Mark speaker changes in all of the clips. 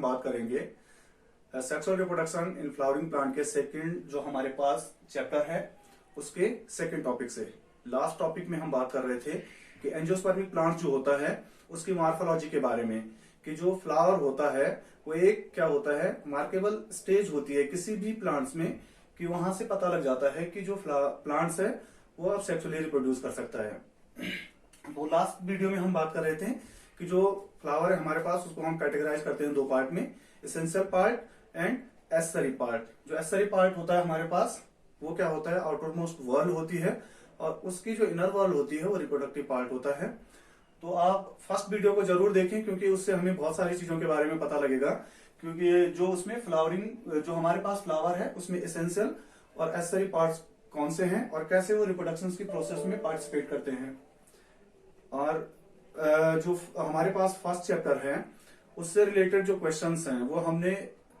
Speaker 1: बात करेंगे sexual reproduction in flowering plant के सेकंड जो हमारे पास चैप्टर है उसके सेकंड टॉपिक से। लास्ट टॉपिक में हम बात कर रहे थे कि एंजियोस्पर्मिक प्लांट जो होता है उसकी मॉर्फोलॉजी के बारे में, कि जो फ्लावर होता है वो एक क्या होता है, मार्केबल स्टेज होती है किसी भी प्लांट्स में, कि वहां से पता लग जाता है कि जो प्लांट्स है वो अब सेक्सुअली रिप्रोड्यूस कर सकता है। तो लास्ट वीडियो में हम बात कर रहे थे कि जो फ्लावर है हमारे पास उसको हम कैटेगराइज करते हैं दो पार्ट में, essential part and accessory part. जो एसेसरी पार्ट होता है हमारे पास वो क्या होता है, आउटर मोस्ट वर्ल होती है, और उसकी जो इनर वर्ल होती है वो रिप्रोडक्टिव पार्ट होता है। तो आप फर्स्ट वीडियो को जरूर देखें क्योंकि उससे हमें बहुत सारी चीजों के बारे में पता लगेगा, क्योंकि जो उसमें फ्लावरिंग जो हमारे पास फ्लावर है उसमें एसेंशियल और एसेसरी पार्ट्स कौन से हैं और कैसे वो रिप्रोडक्शन की प्रोसेस में पार्टिसिपेट करते हैं। और जो हमारे पास फर्स्ट चैप्टर है उससे रिलेटेड जो क्वेश्चंस हैं वो हमने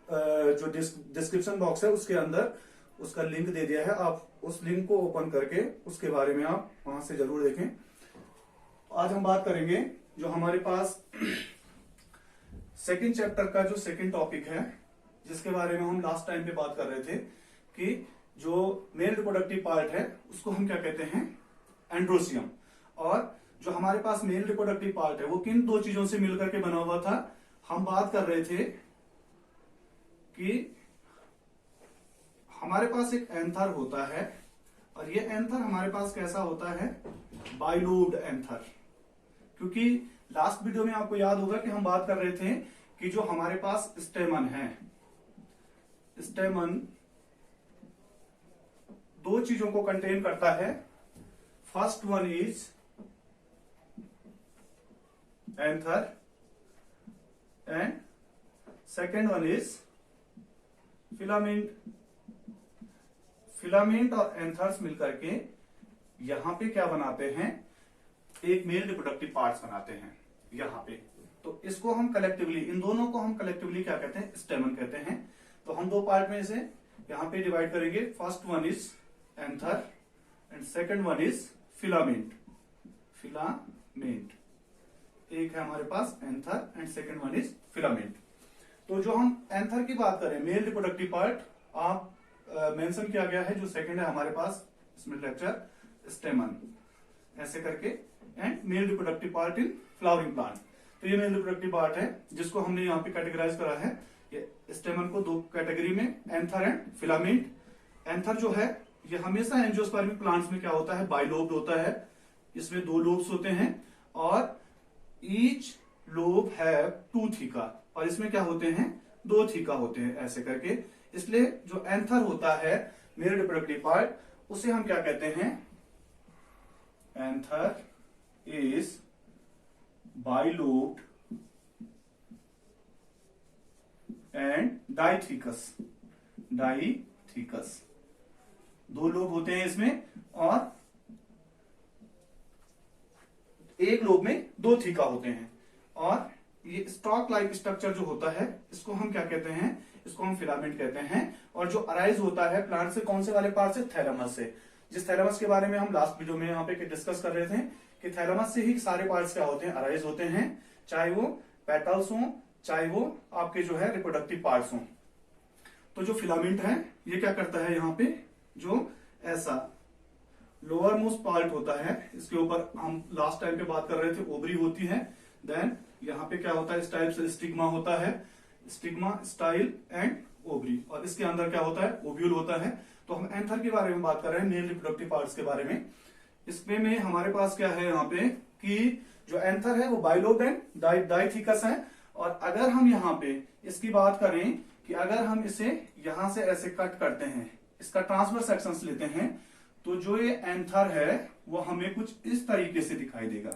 Speaker 1: जो डिस्क्रिप्शन बॉक्स है उसके अंदर उसका लिंक दे दिया है, आप उस लिंक को ओपन करके उसके बारे में आप वहां से जरूर देखें। आज हम बात करेंगे जो हमारे पास सेकंड चैप्टर का जो सेकंड टॉपिक है, जिसके बारे में हम लास्ट टाइम पे बात कर रहे थे कि जो मेल रिप्रोडक्टिव पार्ट है उसको हम क्या कहते हैं, एंड्रोसियम। और जो हमारे पास मेल रिप्रोडक्टिव पार्ट है वो किन दो चीजों से मिलकर के बना हुआ था, हम बात कर रहे थे कि हमारे पास एक एंथर होता है और ये एंथर हमारे पास कैसा होता है, बाइलोब्ड एंथर। क्योंकि लास्ट वीडियो में आपको याद होगा कि हम बात कर रहे थे कि जो हमारे पास स्टेमन है, स्टेमन दो चीजों को कंटेन करता है। First one is anther and second one is filament. Filament और एंथर्स मिलकर के यहां पे क्या बनाते हैं, एक मेल रिप्रोडक्टिव पार्ट्स बनाते हैं यहां पे। तो इसको हम कलेक्टिवली, इन दोनों को हम कलेक्टिवली क्या कहते हैं, स्टेमन कहते हैं। तो हम दो पार्ट में इसे यहां पे डिवाइड करेंगे। First one is anther and second one is filament. Filament एक है हमारे पास anther and second one is filament. तो जो हम एंथर की बात करें, मेल रिप्रोडक्टिव पार्ट आप मेंशन किया गया है, जो सेकंड है हमारे पास इसमें लेक्चर, स्टेमन ऐसे करके, and mail reproductive part in flowering plant. तो ये मेल रिप्रोडक्टिव पार्ट है जिसको हमने यहाँ पे कैटेगराइज करा है। ये स्टेमन को दो कैटेगरी में, एंथर एंड फिलामेंट। एंथर जो है ये हमेशा एंजियोस्पर्मिक प्लांट्स में क्या होता है, बाइलोब्ड होता है। इसमें दो लोब्स होते हैं और each lobe have two theca, और इसमें क्या होते हैं, दो थीका होते हैं ऐसे करके। इसलिए जो एंथर होता है मेल रिप्रोडक्टिव पार्ट, उसे हम क्या कहते हैं, anther is bilobed and dithecous. Dithecous दो लोब होते हैं इसमें और एक लोब में दो थीका होते हैं। और ये स्टॉक लाइक स्ट्रक्चर जो होता है इसको हम क्या कहते हैं, इसको हम फिलामेंट कहते हैं। और जो अराइज होता है प्लांट से, कौन से वाले पार्ट से, थैलेमस से। जिस थैलेमस के बारे में हम लास्ट वीडियो में यहाँ पे डिस्कस कर रहे थे कि थैलेमस से ही सारे पार्ट्स क्या होते हैं, अराइज होते हैं, चाहे वो पेटल्स हो चाहे वो आपके जो है रिप्रोडक्टिव पार्ट्स हो। तो जो फिलामेंट है ये क्या करता है, यहाँ पे जो ऐसा लोअर मोस्ट पार्ट होता है, इसके ऊपर हम लास्ट टाइम पे बात कर रहे थे ओवरी होती है। देन यहाँ पे क्या होता है, इस टाइप से स्टिग्मा होता है, स्टिग्मा, स्टाइल एंड ओवरी, और इसके अंदर क्या होता है, ओव्यूल होता है। तो हम एंथर के बारे में बात कर रहे हैं, मेल रिप्रोडक्टिव पार्ट्स के बारे में। इसमें में हमारे पास क्या है यहाँ पे कि जो एंथर है वो बाइलोब्ड एंड डाइथीकस है। और अगर हम यहाँ पे इसकी बात करें कि अगर हम इसे यहां से ऐसे कट करते हैं, इसका ट्रांसवर्स सेक्शंस लेते हैं, तो जो ये एंथर है वो हमें कुछ इस तरीके से दिखाई देगा।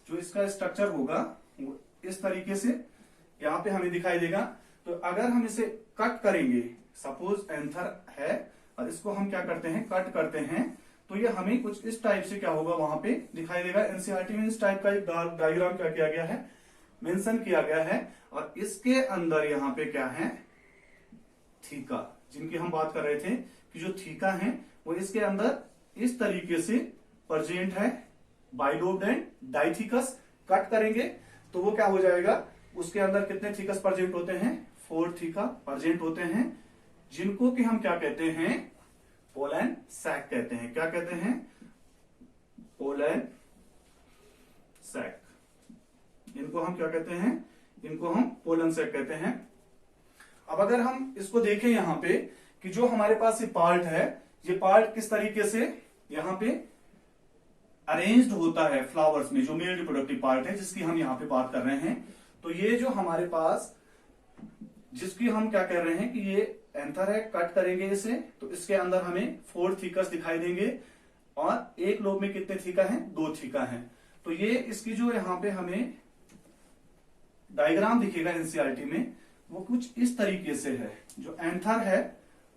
Speaker 1: जो इसका स्ट्रक्चर होगा वो इस तरीके से यहां पे हमें दिखाई देगा। तो अगर हम इसे कट करेंगे, सपोज एंथर है और इसको हम क्या करते हैं, कट करते हैं, तो ये हमें कुछ इस टाइप से क्या होगा वहां पे दिखाई देगा। एनसीईआरटी में इस टाइप का एक डायग्राम क्या किया गया है, मेंशन किया गया है। और इसके अंदर यहाँ पे क्या है, थीका, जिनकी हम बात कर रहे थे कि जो थीका है वो इसके अंदर इस तरीके से प्रेजेंट है बाइलोब्ड एंड डाइथिकस। कट करेंगे तो वो क्या हो जाएगा, उसके अंदर कितने थीकस प्रेजेंट होते हैं, 4 थीका प्रेजेंट होते हैं, जिनको कि हम क्या कहते हैं, पोलन सैक कहते हैं। क्या कहते हैं, पोलन सैक। इनको हम क्या कहते हैं, इनको हम पोलन सैक कहते हैं। अब अगर हम इसको देखें यहां पे कि जो हमारे पास ये पार्ट है, ये पार्ट किस तरीके से यहां पे अरेंज्ड होता है फ्लावर्स में, जो मेल रिप्रोडक्टिव पार्ट है जिसकी हम यहां पे बात कर रहे हैं। तो ये जो हमारे पास, जिसकी हम क्या कह रहे हैं कि ये एंथर है, कट करेंगे इसे तो इसके अंदर हमें 4 थीकस दिखाई देंगे, और एक लोब में कितने थीका हैं, 2 थीका हैं। तो ये इसकी जो यहां पे हमें डायग्राम दिखेगा एनसीईआरटी में, वो कुछ इस तरीके से है। जो एंथर है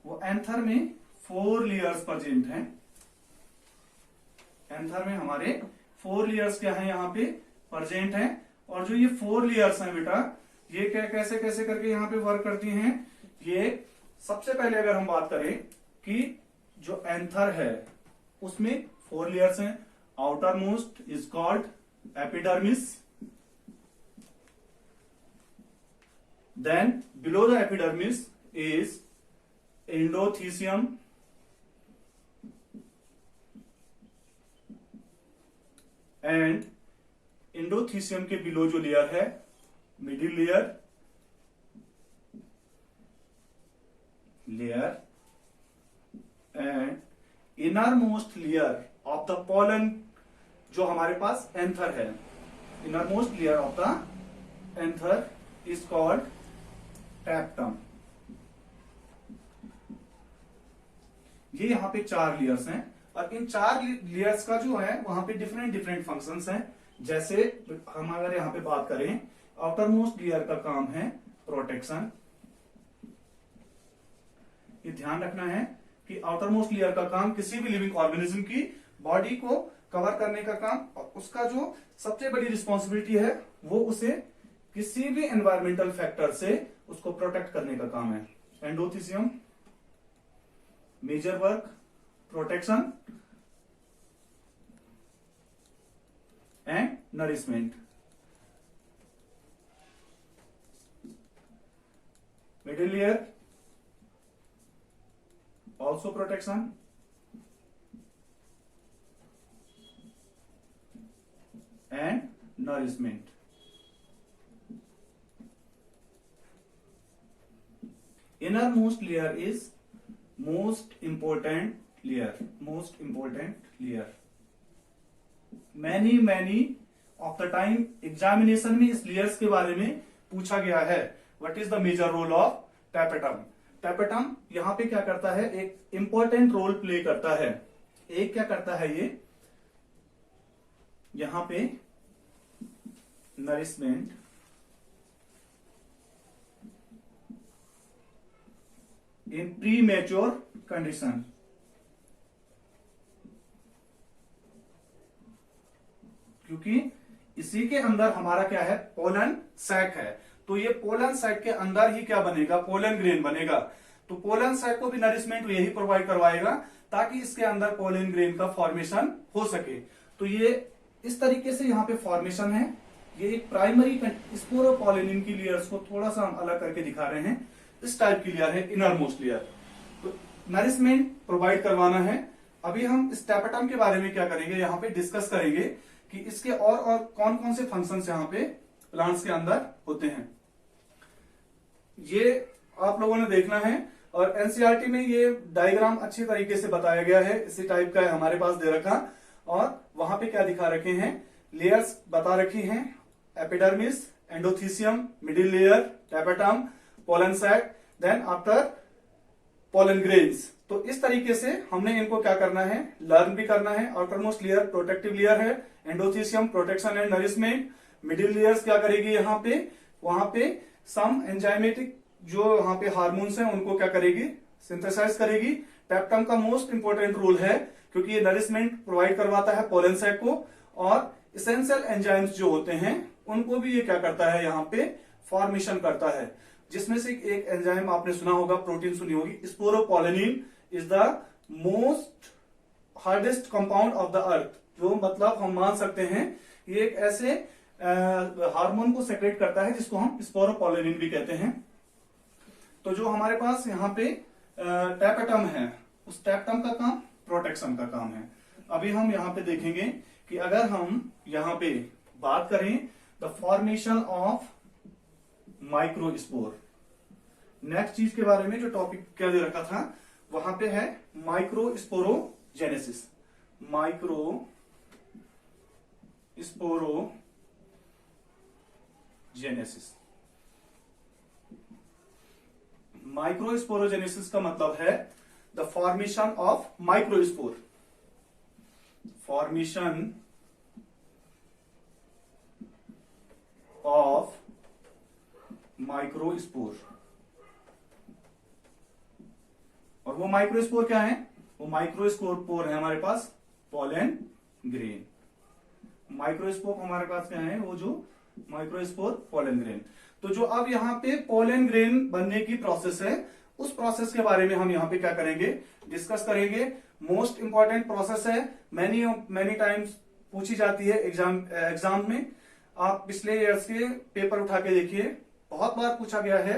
Speaker 1: वो एंथर में 4 लेयर्स प्रेजेंट हैं। एंथर में हमारे 4 लेयर्स क्या है यहां पे प्रेजेंट हैं। और जो ये 4 लेयर्स हैं बेटा, ये क्या कैसे कैसे करके यहां पे वर्क करती हैं। ये सबसे पहले अगर हम बात करें कि जो एंथर है उसमें 4 लेयर्स हैं। Outer most is called epidermis, then below the epidermis is endothecium, and endothecium के बिलो जो लेयर है middle layer and inner most layer of the pollen, जो हमारे पास एंथर है, inner most layer of the anther is called tapetum. ये यहां पे 4 लेयर्स हैं, और इन 4 लेयर्स का जो है वहां पे डिफरेंट डिफरेंट फंक्शंस हैं। जैसे हम अगर यहां पे बात करें, आउटर मोस्ट लेयर का काम है प्रोटेक्शन। ये ध्यान रखना है कि आउटर मोस्ट लेयर का काम किसी भी लिविंग ऑर्गेनिज्म की बॉडी को कवर करने का काम, और उसका जो सबसे बड़ी रिस्पॉन्सिबिलिटी है वो उसे किसी भी एनवायरमेंटल फैक्टर से उसको प्रोटेक्ट करने का काम है। Endothecium major work protection and nourishment. Middle layer also protection and nourishment. Innermost layer is most important layer. Most important layer. Many of the time examination में इस layers के बारे में पूछा गया है। What is the major role of tapetum? Tapetum यहां पे क्या करता है, एक इंपॉर्टेंट रोल प्ले करता है। एक क्या करता है, ये यहां पे नरिशमेंट, इन प्री मैच्योर कंडीशन। क्योंकि इसी के अंदर हमारा क्या है, पोलन सैक है। तो ये पोलन सैक के अंदर ही क्या बनेगा, पोलन ग्रेन बनेगा। तो पोलन सैक को भी नरिशमेंट यही प्रोवाइड करवाएगा ताकि इसके अंदर पोलन ग्रेन का फॉर्मेशन हो सके। तो ये इस तरीके से यहाँ पे फॉर्मेशन है। ये एक प्राइमरी स्पोरोपोलिन की लेयर्स को थोड़ा सा हम अलग करके दिखा रहे हैं। इस टाइप की लेयर है इनर मोस्ट लेयर। तो नरिशमेंट प्रोवाइड करवाना है। अभी हम इस टैपेटम के बारे में क्या करेंगे, यहाँ पे डिस्कस करेंगे कि इसके और कौन कौन से फंक्शंस यहाँ पे प्लांट्स के अंदर होते हैं। ये आप लोगों ने देखना है, और एनसीईआरटी में ये डायग्राम अच्छी तरीके से बताया गया है। इसी टाइप का है हमारे पास दे रखा, और वहां पे क्या दिखा रखे हैं, लेयर्स बता रखी हैं। Epidermis, endothecium, middle layer, tapetum, pollen sac, then after pollen grains. तो इस तरीके से हमने इनको क्या करना है, लर्न भी करना है। आउटरमोस्ट लेयर प्रोटेक्टिव लेयर है, endothecium protection and nourishment. Middle layers क्या करेगी, यहाँ पे वहां पे सम एंजाइमेटिक जो वहां पे हार्मोन्स हैं उनको क्या करेगी, सिंथेसाइज करेगी। टैपेटम का मोस्ट इंपोर्टेंट रोल है क्योंकि ये नरिशमेंट प्रोवाइड करवाता है पोलन सैक को, और इसेंशियल एंजाइम्स जो होते हैं उनको भी ये क्या करता है, यहाँ पे फॉर्मेशन करता है। जिसमें से एक एंजाइम आपने सुना होगा, प्रोटीन सुनी होगी, sporopollenin is the most hardest compound of the earth. जो मतलब हम मान सकते हैं ये एक ऐसे हार्मोन को सेक्रेट करता है जिसको हम स्पोरोपोलिन भी कहते हैं। तो जो हमारे पास यहाँ पे टैपेटम है, उस टैपेटम का काम प्रोटेक्शन का काम है। अभी हम यहाँ पे देखेंगे कि अगर हम यहाँ पे बात करें the formation of microspore, next चीज के बारे में जो टॉपिक क्या दे रखा था वहां पे है माइक्रोस्पोरोजेनेसिस। माइक्रोस्पोरोजेनेसिस का मतलब है the formation of microspore, formation of microspore. और वो माइक्रोस्पोर क्या है? वो माइक्रोस्पोर है हमारे पास पोलन ग्रेन। माइक्रोस्पोर हमारे पास क्या है? वो जो माइक्रोस्पोर पोलन ग्रेन। तो जो अब यहाँ पे पोलन ग्रेन बनने की प्रोसेस है, उस प्रोसेस के बारे में हम यहाँ पे क्या करेंगे? डिस्कस करेंगे। मोस्ट इंपॉर्टेंट प्रोसेस है, मैनी टाइम्स पूछी जाती है एग्जाम में। आप पिछले ईयर्स के पेपर उठा के देखिए, बहुत बार पूछा गया है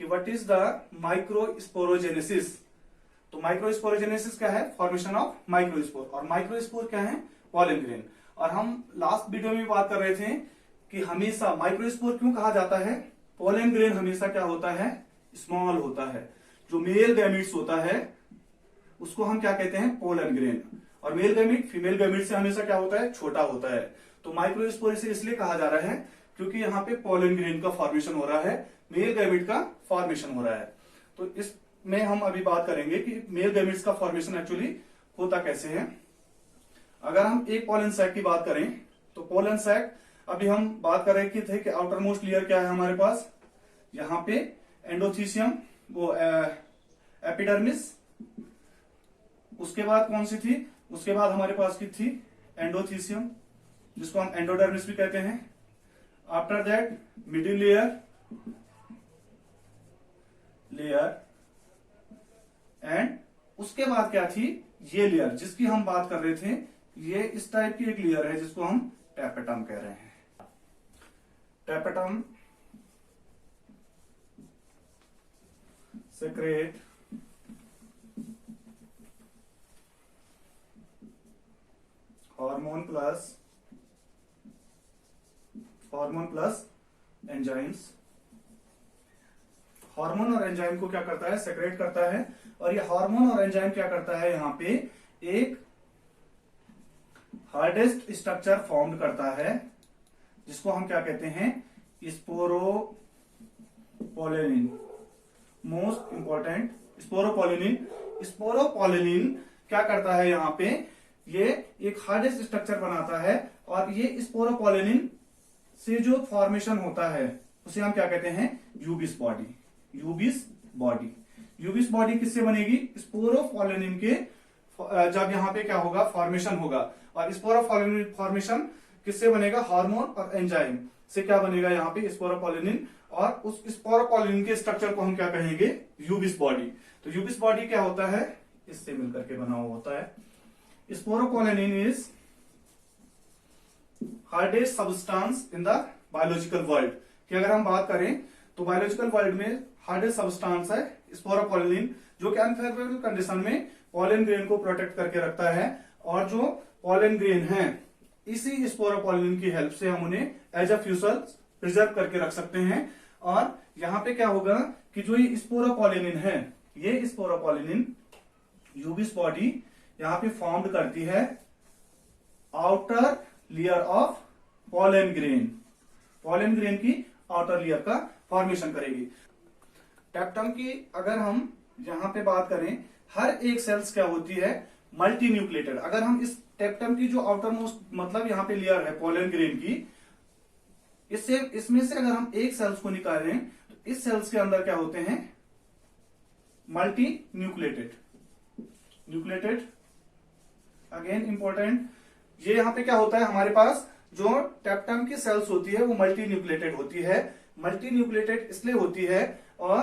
Speaker 1: कि व्हाट इज द माइक्रोस्पोरोजेनेसिस। तो माइक्रोस्पोरोजेनेसिस क्या है? Formation of microspore. और माइक्रोस्पोर क्या है? Pollen grain. और हम लास्ट वीडियो में बात कर रहे थे कि हमेशा माइक्रोस्पोर क्यों कहा जाता है? पोलन ग्रेन हमेशा क्या होता है? स्मॉल होता है। जो मेल गैमीट्स होता है उसको हम क्या कहते हैं? Pollen grain. और मेल गैमीट फीमेल गैमीट से हमेशा क्या होता है? छोटा होता है। तो माइक्रोस्पोर इसे इसलिए कहा जा रहा है क्योंकि यहाँ पे पोलन ग्रेन का फॉर्मेशन हो रहा है, मेल गैमीट का फॉर्मेशन हो रहा है। तो इसमें हम अभी बात करेंगे कि मेल गैमीट्स का फॉर्मेशन एक्चुअली होता कैसे है। अगर हम एक पोलन सैक की बात करें तो पोलन सैक, अभी हम बात कर रहे थे कि आउटर मोस्ट लेयर क्या है हमारे पास? यहाँ पे एंडोथीसियम, वो एपिडर्मिस। उसके बाद कौन सी थी? उसके बाद हमारे पास की थी एंडोथीसियम, जिसको हम एंडोडर्मिस भी कहते हैं। After that middle layer and उसके बाद क्या थी? ये लेयर जिसकी हम बात कर रहे थे, ये इस टाइप की एक लेयर है जिसको हम टैपेटम कह रहे हैं। Tapetum secrete hormone plus enzymes. Hormone और एंजाइम को क्या करता है? सेक्रेट करता है। और ये हार्मोन और एंजाइम क्या करता है? यहाँ पे एक हार्डेस्ट स्ट्रक्चर फॉर्म करता है जिसको हम क्या कहते हैं? स्पोरोपोलिन। मोस्ट इंपॉर्टेंट स्पोरोपोलिन क्या करता है? यहाँ पे ये एक हार्डेस्ट स्ट्रक्चर बनाता है और ये स्पोरोपोलिन से जो फॉर्मेशन होता है उसे हम क्या कहते हैं? यूबिस बॉडी। यूबिस बॉडी किससे बनेगी? स्पोरोपोलिन के जब यहाँ पे क्या होगा? फॉर्मेशन होगा। और स्पोरोपोलिन फॉर्मेशन किससे बनेगा? हार्मोन और एंजाइम से क्या बनेगा? यहाँ पे स्पोरोपोलिन। और उस स्पोरोपोलिन के स्ट्रक्चर को हम क्या कहेंगे? यूबिस बॉडी। तो यूबिस बॉडी क्या होता है? इससे मिलकर के बना हुआ होता है। Sporopollenin is hardest substance in the biological world. कि अगर हम बात करें तो बायोलॉजिकल वर्ल्ड में हार्डेस्ट सब्सटेंस है स्पोरोपोलिन, जो कि अनफेवरेबल कंडीशन में पोलन ग्रेन को प्रोटेक्ट करके रखता है। और जो पोलन ग्रेन है, इसी स्पोरोपोलिन की हेल्प से हम उन्हें एज अ फ्यूसल प्रिजर्व करके रख सकते हैं। और यहाँ पे क्या होगा कि जो ये स्पोरोपोलिन है, ये स्पोरोपोलिन यूबिस बॉडी यहाँ पे फॉर्म्ड करती है outer layer of pollen grain. Pollen grain की आउटर लेयर का फॉर्मेशन करेगी। टैपेटम की अगर हम यहां पे बात करें, हर एक सेल्स क्या होती है? Multi nucleated. अगर हम इस टैपेटम की जो आउटर मोस्ट मतलब यहाँ पे लेयर है पोलन ग्रेन की, इसमें से अगर हम एक सेल्स को निकालें तो इस सेल्स के अंदर क्या होते हैं? Multi nucleated. अगेन इंपॉर्टेंट, ये यहाँ पे क्या होता है? हमारे पास जो टैपेटम की सेल्स होती है वो मल्टी न्यूक्लिएटेड होती है। मल्टी न्यूक्लिएटेड इसलिए होती है और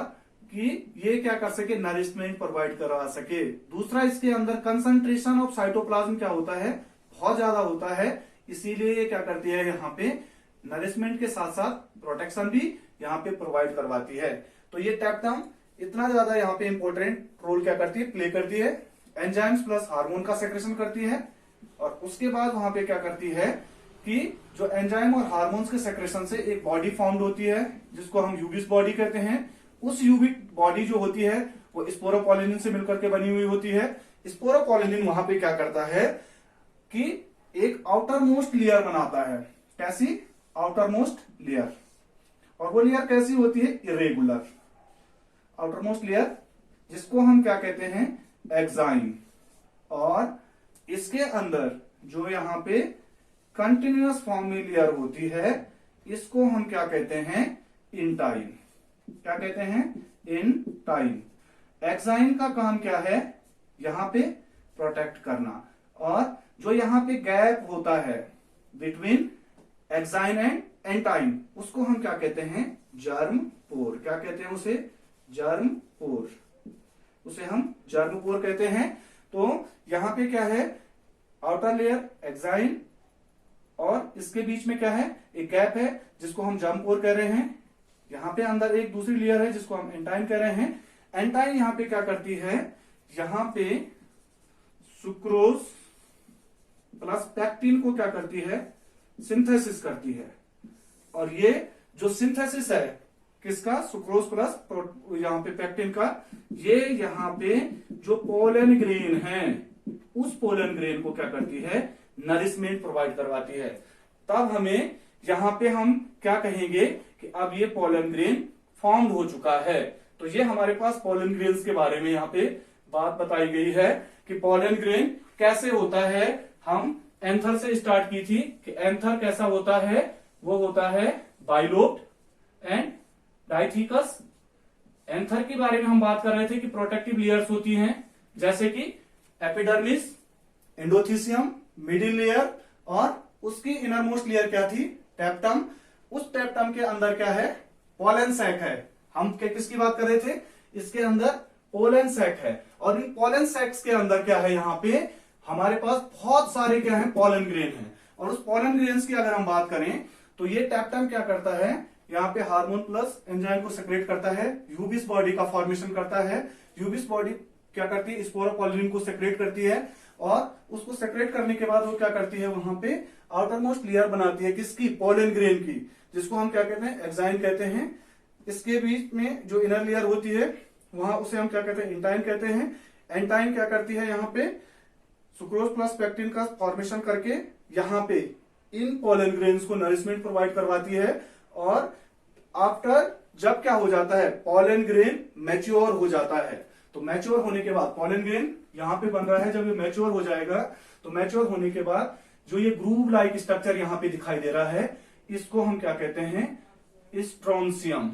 Speaker 1: कि ये क्या कर सके? नरिशमेंट प्रोवाइड करवा सके। दूसरा, इसके अंदर कंसंट्रेशन ऑफ साइटोप्लाज्म क्या होता है? बहुत ज्यादा होता है, इसीलिए ये क्या करती है, यहाँ पे नरिशमेंट के साथ साथ प्रोटेक्शन भी यहाँ पे प्रोवाइड करवाती है। तो ये टैप्टम इतना ज्यादा यहाँ पे इंपॉर्टेंट रोल क्या करती है, प्ले करती है। एंजाइम्स प्लस हार्मोन का सेक्रेशन करती है, और उसके बाद वहां पे क्या करती है कि जो एंजाइम और हार्मोन्स के सेक्रेशन से एक बॉडी फॉर्म्ड होती है जिसको हम यूबिस बॉडी कहते हैं। उस यूबिक बॉडी जो होती है वो स्पोरोपोलिनिन से मिलकर के बनी हुई होती है। स्पोरोपोलिनिन वहां पे क्या करता है कि एक आउटर मोस्ट लेयर बनाता है। कैसी? Outer most layer. और वो लेयर कैसी होती है? इरेगुलर आउटर मोस्ट लेयर, जिसको हम क्या कहते हैं, एक्साइन। और इसके अंदर जो यहाँ पे कंटिन्यूअस फॉर्म में लेयर होती है, इसको हम क्या कहते हैं, इंटाइन। क्या कहते हैं? इंटाइन। एक्साइन का काम क्या है? यहाँ पे प्रोटेक्ट करना। और जो यहाँ पे गैप होता है बिटवीन एक्साइन एंड एंटाइन, उसको हम क्या कहते हैं, जर्म पोर। क्या कहते हैं उसे? जर्म पोर। उसे हम जर्म पोर कहते हैं। तो यहां पे क्या है, आउटर लेयर एक्साइन, और इसके बीच में क्या है, एक गैप है जिसको हम जर्म पोर कह रहे हैं। यहां पे अंदर एक दूसरी लेयर है जिसको हम एंटाइन कह रहे हैं। एंटाइन यहां पे क्या करती है, यहां पे सुक्रोज प्लस पैक्टिन को क्या करती है, सिंथेसिस करती है। और ये जो सिंथेसिस है किसका, सुक्रोज प्लस यहाँ पे पैक्टिन का, ये यहाँ पे जो पोलन ग्रेन है उस पोलन ग्रेन को क्या करती है, नरिशमेंट प्रोवाइड करवाती है। तब हमें यहाँ पे हम क्या कहेंगे कि अब ये पोलन ग्रेन फॉर्म हो चुका है। तो ये हमारे पास पोलन ग्रेन्स के बारे में यहाँ पे बात बताई गई है कि पोलन ग्रेन कैसे होता है। हम एंथर से स्टार्ट की थी कि एंथर कैसा होता है, वो होता है बाइलोब्ड एंड डाइथिकस। एंथर के बारे में हम बात कर रहे थे कि प्रोटेक्टिव लेयर्स होती हैं, जैसे कि एपिडर्मिस, एंडोथीसियम, मिडिल लेयर, और उसकी इनरमोस्ट लेयर क्या थी, टैप्टम। उस टैप्टम के अंदर क्या है, पोलन सैक है। हम किसकी बात कर रहे थे, इसके अंदर पोलन सैक है। और इन पोलन सैक्स के अंदर क्या है, यहाँ पे हमारे पास बहुत सारे क्या है, पोलन ग्रेन है। और उस पोलन ग्रेन्स की अगर हम बात करें तो ये टैप्टम क्या करता है, यहाँ पे हार्मोन प्लस एंजाइम को सेक्रेट करता है, यूबिस बॉडी का फॉर्मेशन करता है। यूबिस बॉडी क्या करती है, स्पोरोपोलिनिन को सेक्रेट करती है, और उसको सेक्रेट करने के बाद वो क्या करती है, वहां पे आउटर मोस्ट लेयर बनाती है, किसकी, पोलन ग्रेन की, जिसको हम क्या कहते हैं, एक्साइन कहते हैं। इसके बीच में जो इनर लेयर होती है वहां उसे हम क्या कहते हैं, इंटाइन कहते हैं। एंटाइन क्या करती है, यहाँ पे सुक्रोज प्लस पैक्टिन का फॉर्मेशन करके यहाँ पे इन पोलन ग्रेन्स को नरिशमेंट प्रोवाइड करवाती है। और आफ्टर जब क्या हो जाता है, पोलन ग्रेन मैच्योर हो जाता है, तो मैच्योर होने के बाद पोलन ग्रेन यहाँ पे बन रहा है, जब ये मैच्योर हो जाएगा तो मैच्योर होने के बाद जो ये ग्रूव लाइक स्ट्रक्चर यहाँ पे दिखाई दे रहा है, इसको हम क्या कहते हैं, स्ट्रोंसियम।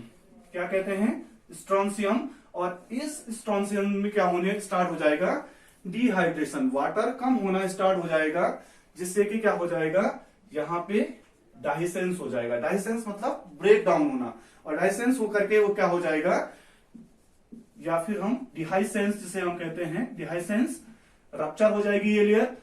Speaker 1: क्या कहते हैं, स्ट्रोंसियम। और इस स्ट्रोंसियम में क्या होने स्टार्ट हो जाएगा, डिहाइड्रेशन, वाटर कम होना स्टार्ट हो जाएगा, जिससे कि क्या हो जाएगा, यहाँ पे डाइसेंस हो जाएगा। डाइसेंस मतलब ब्रेक डाउन होना, और डाइसेंस होकर के वो क्या हो जाएगा, या फिर हम डिहाइसेंस जिसे हम कहते हैं, डिहाइसेंस रप्चर हो जाएगी ये लेयर।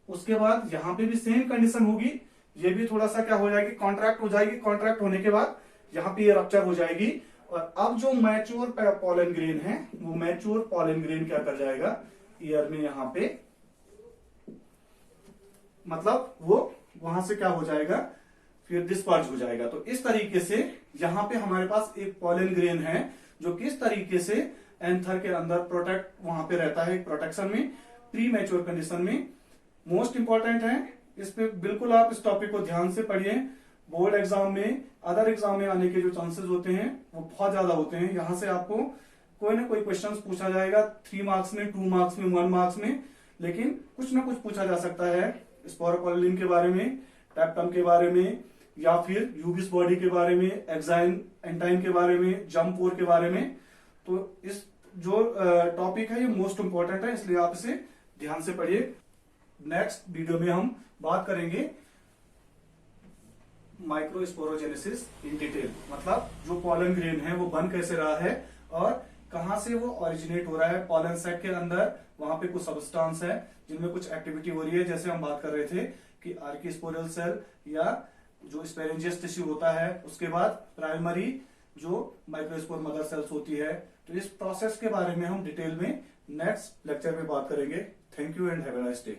Speaker 1: उसके बाद यहाँ पे भी सेम कंडीशन होगी, ये भी थोड़ा सा क्या हो जाएगी, कॉन्ट्रैक्ट हो जाएगी। कॉन्ट्रैक्ट होने के बाद यहाँ पे ये रप्चर हो जाएगी। और अब जो मैच्योर पोलन ग्रेन है, वो मैच्योर पोलन ग्रेन क्या कर जाएगा, ईयर में यहाँ पे, मतलब वो वहां से क्या हो जाएगा, फिर डिस्पर्ज हो जाएगा। तो इस तरीके से यहाँ पे हमारे पास एक पोलन ग्रेन है जो किस तरीके से एंथर के अंदर प्रोटेक्ट वहां पे रहता है, प्रोटेक्शन में, प्री मैच्योर कंडीशन में। मोस्ट इंपॉर्टेंट है, इस पे बिल्कुल आप इस टॉपिक को ध्यान से पढ़िए। बोर्ड एग्जाम में, अदर एग्जाम में आने के जो चांसेस होते हैं वो बहुत ज्यादा होते हैं। यहां से आपको कोई ना कोई क्वेश्चन पूछा जाएगा, 3 मार्क्स में, 2 मार्क्स में, 1 मार्क्स में, लेकिन कुछ ना कुछ पूछा जा सकता है स्पोरोपोलिन के बारे में, टैप्टम के बारे में, या फिर यूबिस बॉडी के बारे में, एक्साइन एंटाइन के बारे में, जम्पोर के बारे में। तो इस जो टॉपिक है ये मोस्ट इंपॉर्टेंट है, इसलिए आप इसे ध्यान से पढ़िए। नेक्स्ट वीडियो में हम बात करेंगे माइक्रोस्पोरोजेनेसिस इन डिटेल, मतलब जो पोलन ग्रेन है वो बन कैसे रहा है और कहां से वो ओरिजिनेट हो रहा है, पोलन सैक के अंदर वहां पे कुछ सबस्टांस है जिनमें कुछ एक्टिविटी हो रही है, जैसे हम बात कर रहे थे कि आर्किस्पोरल सेल या जो स्पेरेंजियस टिश्यू होता है, उसके बाद प्राइमरी जो माइक्रोस्पोर मदर सेल्स होती है। तो इस प्रोसेस के बारे में हम डिटेल में नेक्स्ट लेक्चर में बात करेंगे। Thank you and have a nice day.